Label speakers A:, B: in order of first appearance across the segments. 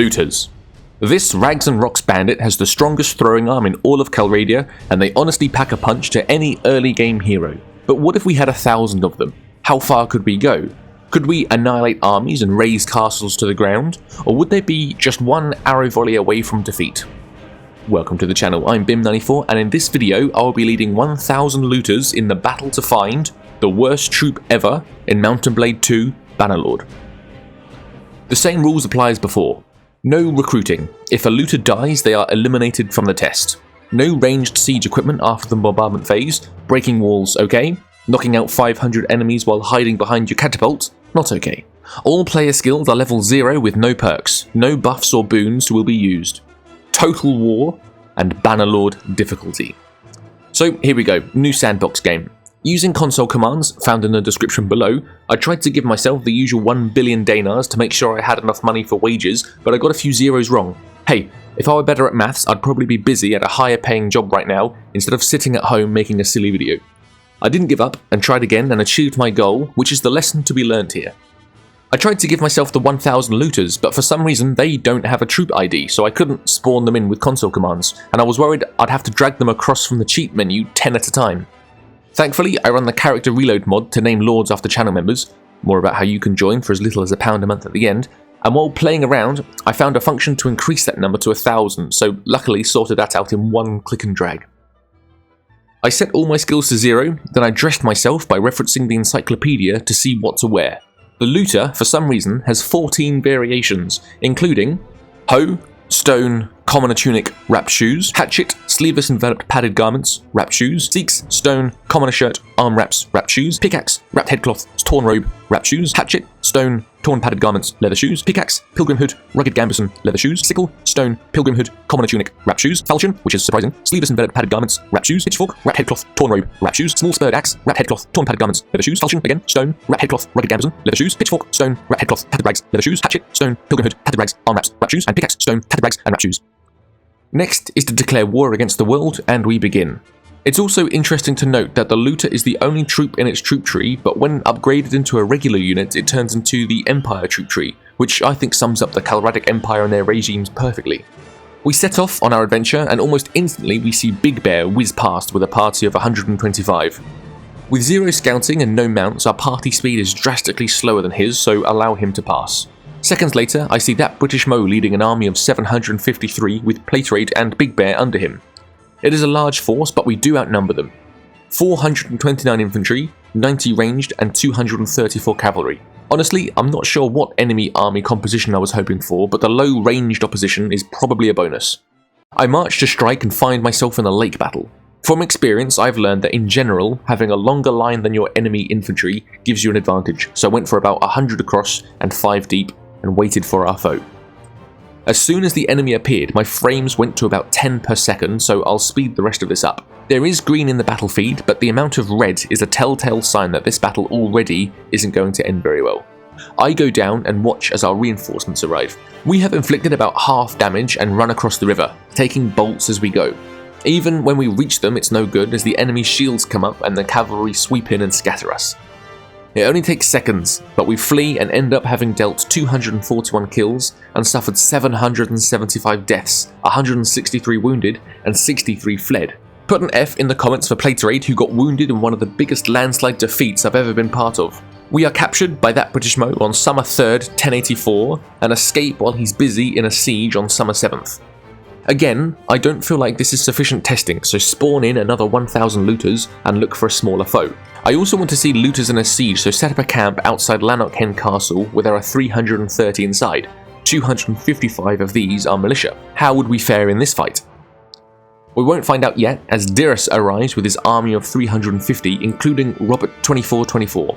A: Looters. This Rags and Rocks bandit has the strongest throwing arm in all of Calradia, and they honestly pack a punch to any early game hero. But what if we had 1,000 of them? How far could we go? Could we annihilate armies and raze castles to the ground? Or would they be just one arrow volley away from defeat? Welcome to the channel, I'm Bim94, and in this video I'll be leading 1,000 looters in the battle to find the worst troop ever in Mount & Blade 2 Bannerlord. The same rules apply as before. No recruiting. If a looter dies, they are eliminated from the test. No ranged siege equipment after the bombardment phase. Breaking walls, okay. Knocking out 500 enemies while hiding behind your catapult, not okay. All player skills are level 0 with no perks. No buffs or boons will be used. Total War and Bannerlord difficulty. So here we go, new sandbox game. Using console commands, found in the description below, I tried to give myself the usual 1 billion dinars to make sure I had enough money for wages, but I got a few zeros wrong. Hey, if I were better at maths, I'd probably be busy at a higher paying job right now, instead of sitting at home making a silly video. I didn't give up, and tried again and achieved my goal, which is the lesson to be learned here. I tried to give myself the 1,000 looters, but for some reason they don't have a troop ID, so I couldn't spawn them in with console commands, and I was worried I'd have to drag them across from the cheat menu 10 at a time. Thankfully, I run the character reload mod to name lords after channel members, more about how you can join for as little as £1 a month at the end, and while playing around, I found a function to increase that number to 1,000, so luckily sorted that out in one click and drag. I set all my skills to 0, then I dressed myself by referencing the encyclopedia to see what to wear. The looter, for some reason, has 14 variations, including hoe, stone, commoner tunic, wrapped shoes, hatchet, sleeveless enveloped padded garments, wrapped shoes, Zeeks, stone, commoner shirt, arm wraps, wrapped shoes, pickaxe, wrapped headcloth, torn robe, wrapped shoes, hatchet, stone, torn padded garments, leather shoes, pickaxe, pilgrim hood, rugged gambeson, leather shoes, sickle, stone, pilgrim hood, commoner tunic, wrapped shoes, falchion, which is surprising, sleeveless enveloped padded garments, wrapped shoes, pitchfork, wrapped headcloth, torn robe, wrapped shoes, small spurred axe, wrapped headcloth, torn padded garments, leather shoes, falchion, again, stone, wrapped headcloth, rugged gambeson, leather shoes, pitchfork, stone, wrapped headcloth, padded rags, leather shoes, hatchet, stone, pilgrim hood, padded rags, arm wraps, wrapped shoes, and pickaxe, stone, padded rags, and wrapped shoes. Next is to declare war against the world, and we begin. It's also interesting to note that the looter is the only troop in its troop tree, but when upgraded into a regular unit, it turns into the Empire troop tree, which I think sums up the Calradic Empire and their regimes perfectly. We set off on our adventure, and almost instantly we see Big Bear whiz past with a party of 125. With 0 scouting and no mounts, our party speed is drastically slower than his, so allow him to pass. Seconds later, I see that British Mo leading an army of 753 with Platerate and Big Bear under him. It is a large force, but we do outnumber them. 429 infantry, 90 ranged, and 234 cavalry. Honestly, I'm not sure what enemy army composition I was hoping for, but the low ranged opposition is probably a bonus. I march to strike and find myself in a lake battle. From experience, I've learned that in general, having a longer line than your enemy infantry gives you an advantage, so I went for about 100 across and 5 deep, and waited for our foe. As soon as the enemy appeared, my frames went to about 10 per second, so I'll speed the rest of this up. There is green in the battle feed, but the amount of red is a telltale sign that this battle already isn't going to end very well. I go down and watch as our reinforcements arrive. We have inflicted about half damage and run across the river, taking bolts as we go. Even when we reach them, it's no good as the enemy's shields come up and the cavalry sweep in and scatter us. It only takes seconds, but we flee and end up having dealt 241 kills and suffered 775 deaths, 163 wounded, and 63 fled. Put an F in the comments for Platerate, who got wounded in one of the biggest landslide defeats I've ever been part of. We are captured by that British Mo on summer 3rd, 1084, and escape while he's busy in a siege on summer 7th. Again, I don't feel like this is sufficient testing, so spawn in another 1,000 looters and look for a smaller foe. I also want to see looters in a siege, so set up a camp outside Lanark Hen Castle where there are 330 inside. 255 of these are militia. How would we fare in this fight? We won't find out yet, as Dirus arrives with his army of 350, including Robert 2424.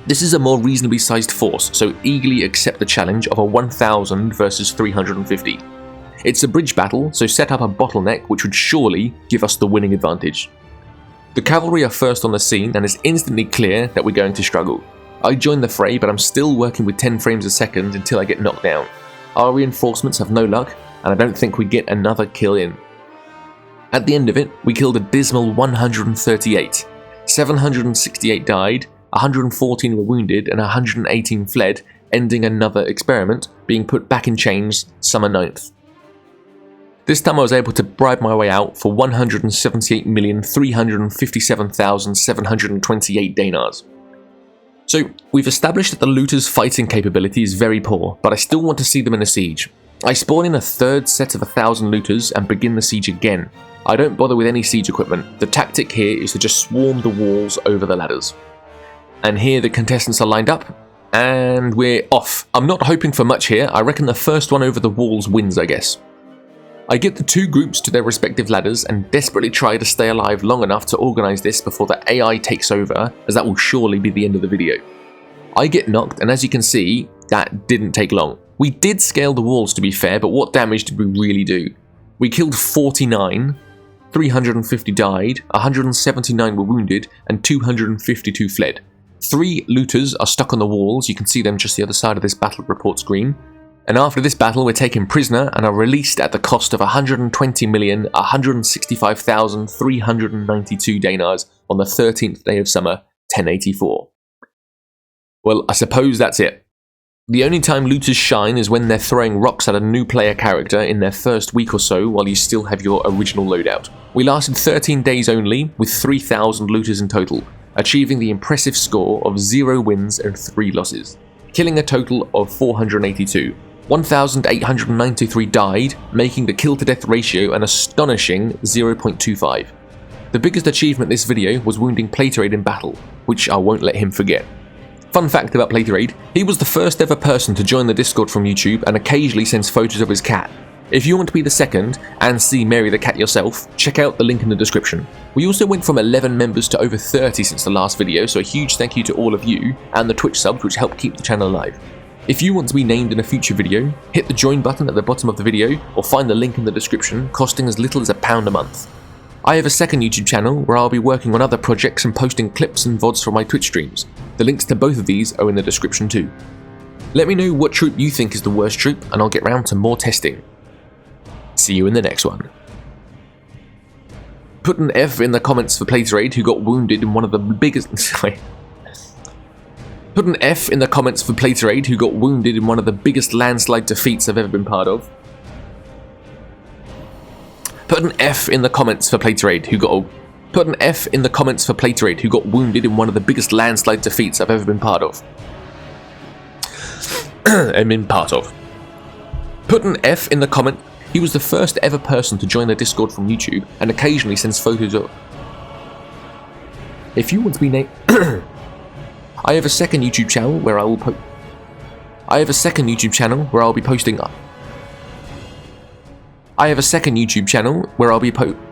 A: This is a more reasonably sized force, so eagerly accept the challenge of a 1,000 versus 350. It's a bridge battle, so set up a bottleneck which would surely give us the winning advantage. The cavalry are first on the scene and it's instantly clear that we're going to struggle. I join the fray, but I'm still working with 10 frames a second until I get knocked down. Our reinforcements have no luck, and I don't think we get another kill in. At the end of it, we killed a dismal 138. 768 died, 114 were wounded, and 118 fled, ending another experiment, being put back in chains summer 9th. This time I was able to bribe my way out for 178,357,728 dinars. So, we've established that the looters' fighting capability is very poor, but I still want to see them in a siege. I spawn in a third set of 1,000 looters and begin the siege again. I don't bother with any siege equipment. The tactic here is to just swarm the walls over the ladders. And here the contestants are lined up, and we're off. I'm not hoping for much here. I reckon the first one over the walls wins, I guess. I get the two groups to their respective ladders and desperately try to stay alive long enough to organise this before the AI takes over, as that will surely be the end of the video. I get knocked, and as you can see, that didn't take long. We did scale the walls to be fair, but what damage did we really do? We killed 49, 350 died, 179 were wounded, and 252 fled. 3 looters are stuck on the walls, you can see them just the other side of this battle report screen. And after this battle, we're taken prisoner and are released at the cost of 120,165,392 dinars on the 13th day of summer, 1084. Well, I suppose that's it. The only time looters shine is when they're throwing rocks at a new player character in their first week or so while you still have your original loadout. We lasted 13 days only, with 3,000 looters in total, achieving the impressive score of 0 wins and 3 losses, killing a total of 482. 1,893 died, making the kill-to-death ratio an astonishing 0.25. The biggest achievement this video was wounding Platerade in battle, which I won't let him forget. Fun fact about Platerade, he was the first ever person to join the Discord from YouTube and occasionally sends photos of his cat. If you want to be the second, and see Mary the cat yourself, check out the link in the description. We also went from 11 members to over 30 since the last video, so a huge thank you to all of you, and the Twitch subs which help keep the channel alive. If you want to be named in a future video, hit the join button at the bottom of the video, or find the link in the description, costing as little as £1 a month. I have a second YouTube channel where I'll be working on other projects and posting clips and VODs from my Twitch streams. The links to both of these are in the description too. Let me know what troop you think is the worst troop, and I'll get round to more testing. See you in the next one. Put an F in the comments for Platerade, who got wounded in one of the biggest... Put an F in the comments for Platerade, who got wounded in one of the biggest landslide defeats I've ever been part of. Put an F in the comments for Platerade, who got... Put an F in the comments for Platerade, who got wounded in one of the biggest landslide defeats I've ever been part of. Put an F in the comment... He was the first ever person to join the Discord from YouTube and occasionally sends photos of... If you want to be named... I have a second YouTube channel where I will be posting...